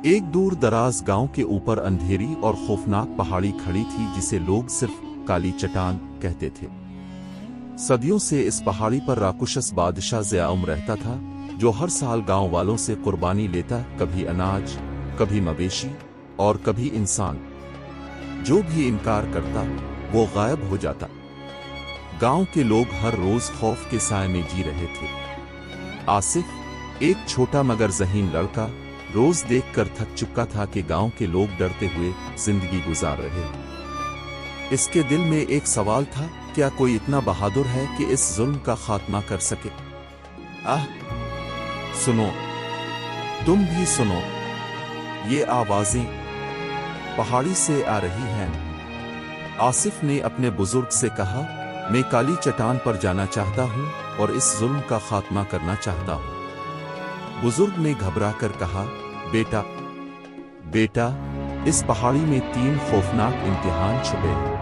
एक दूर दराज गांव के ऊपर अंधेरी और खौफनाक पहाड़ी खड़ी थी जिसे लोग सिर्फ काली चट्टान कहते थे। सदियों से इस पहाड़ी पर राक्षस बादशाह ज़ियाउम रहता था, जो हर साल गांव वालों से कुर्बानी लेता, कभी अनाज, कभी मवेशी और कभी इंसान। जो भी इनकार करता वो गायब हो जाता। गांव के लोग हर रोज खौफ के साए में जी रहे थे। आसिफ, एक छोटा मगर ज़हीन लड़का, रोज देखकर थक चुका था कि गांव के लोग डरते हुए जिंदगी गुजार रहे। इसके दिल में एक सवाल था, क्या कोई इतना बहादुर है कि इस जुल्म का खात्मा कर सके? सुनो, तुम भी सुनो, ये आवाजें पहाड़ी से आ रही हैं। आसिफ ने अपने बुजुर्ग से कहा, मैं काली चट्टान पर जाना चाहता हूं और इस जुल्म का खात्मा करना चाहता हूं। बुजुर्ग ने घबरा कर कहा, बेटा, इस पहाड़ी में 3 खौफनाक इम्तिहान छुपे हैं।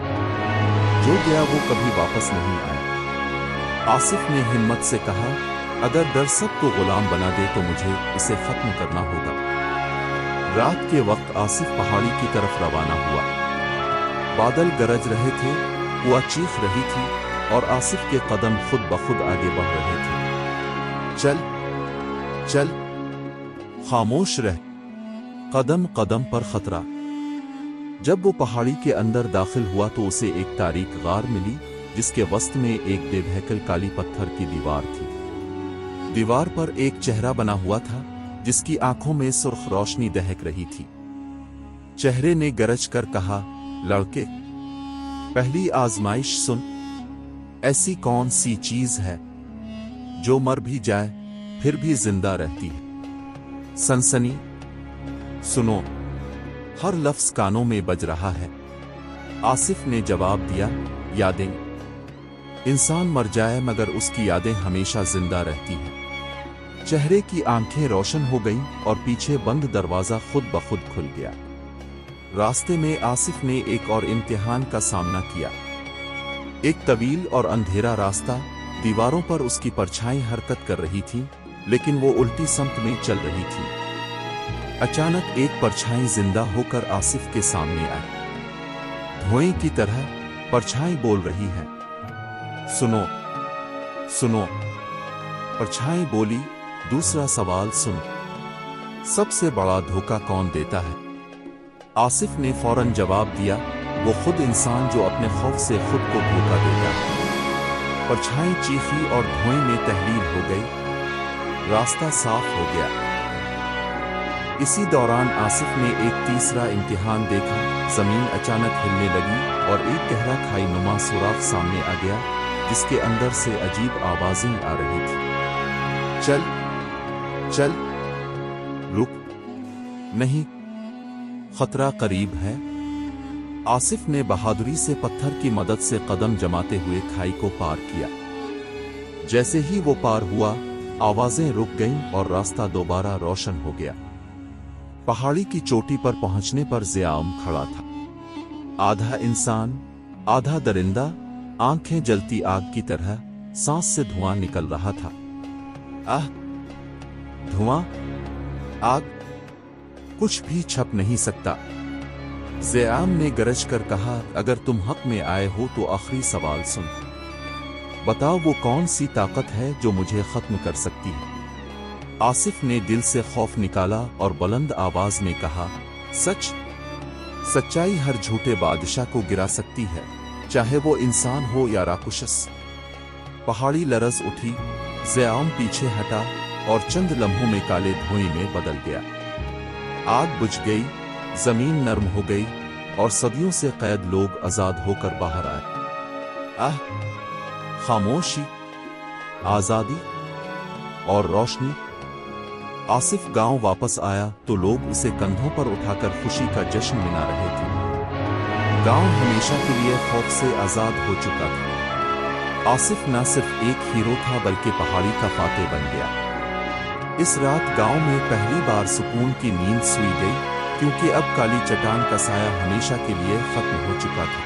जो गया वो कभी वापस नहीं आया। आसिफ ने हिम्मत से कहा, अगर डर सबको गुलाम बना दे तो मुझे इसे खत्म करना होगा। रात के वक्त आसिफ पहाड़ी की तरफ रवाना हुआ। बादल गरज रहे थे, हुआ चीख रही थी और आसिफ के कदम खुद ब खुद आगे बढ़ रहे थे। चल, खामोश रह, कदम कदम पर खतरा। जब वो पहाड़ी के अंदर दाखिल हुआ तो उसे एक तारीक गार मिली, जिसके वस्त में एक बेढकल काली पत्थर की दीवार थी। दीवार पर एक चेहरा बना हुआ था, जिसकी आंखों में सुर्ख रोशनी दहक रही थी। चेहरे ने गरज कर कहा, लड़के, पहली आजमाइश सुन। ऐसी कौन सी चीज है जो मर भी जाए फिर भी जिंदा रहती है? सनसनी। सुनो, हर लफ्ज कानों में बज रहा है। आसिफ ने जवाब दिया, यादें। इंसान मर जाए मगर उसकी यादें हमेशा जिंदा रहती हैं। चेहरे की आंखें रोशन हो गईं और पीछे बंद दरवाजा खुद ब खुद खुल गया। रास्ते में आसिफ ने एक और इम्तिहान का सामना किया। एक तवील और अंधेरा रास्ता, दीवारों पर उसकी परछाई हरकत कर रही थी, लेकिन वो उल्टी समत में चल रही थी। अचानक एक परछाई जिंदा होकर आसिफ के सामने आई। धुएं की तरह परछाई बोल रही है, सुनो। परछाई बोली, दूसरा सवाल सुन, सबसे बड़ा धोखा कौन देता है? आसिफ ने फौरन जवाब दिया, वो खुद इंसान जो अपने खौफ से खुद को धोखा देता है। परछाई चीखी और धुएं में तहलील हो गई। रास्ता साफ हो गया। इसी दौरान आसिफ ने एक तीसरा इम्तिहान देखा। जमीन अचानक हिलने लगी और एक गहरा खाई नुमा सुराख सामने आ गया, जिसके अंदर से अजीब आवाजें आ रही थी। चल, रुक, नहीं, खतरा करीब है। आसिफ ने बहादुरी से पत्थर की मदद से कदम जमाते हुए खाई को पार किया। जैसे ही वो पार हुआ, आवाजें रुक गईं और रास्ता दोबारा रोशन हो गया। पहाड़ी की चोटी पर पहुंचने पर ज़ियाउम खड़ा था। आधा इंसान, आधा दरिंदा, आंखें जलती आग की तरह, सांस से धुआं निकल रहा था। धुआं, आग, कुछ भी छप नहीं सकता। ज़ियाउम ने गरज कर कहा, अगर तुम हक में आए हो तो आखिरी सवाल सुन। बताओ वो कौन सी ताकत है जो मुझे खत्म कर सकती है? आसिफ ने दिल से खौफ निकाला और बुलंद आवाज में कहा, सच्चाई हर झूठे बादशाह को गिरा सकती है, चाहे वो इंसान हो या राक्षस। पहाड़ी लरज उठी, ज़ियाउम पीछे हटा और चंद लम्हों में काले धुएं में बदल गया। आग बुझ गई, जमीन नरम हो गई और सदियों से कैद लोग आजाद होकर बाहर आए। खामोशी, आजादी और रोशनी। आसिफ गांव वापस आया तो लोग उसे कंधों पर उठाकर खुशी का जश्न मना रहे थे। गांव हमेशा के लिए खौफ से आजाद हो चुका था। आसिफ न सिर्फ एक हीरो था बल्कि पहाड़ी का फातेह बन गया। इस रात गांव में पहली बार सुकून की नींद सोई गई, क्योंकि अब काली चट्टान का साया हमेशा के लिए खत्म हो चुका था।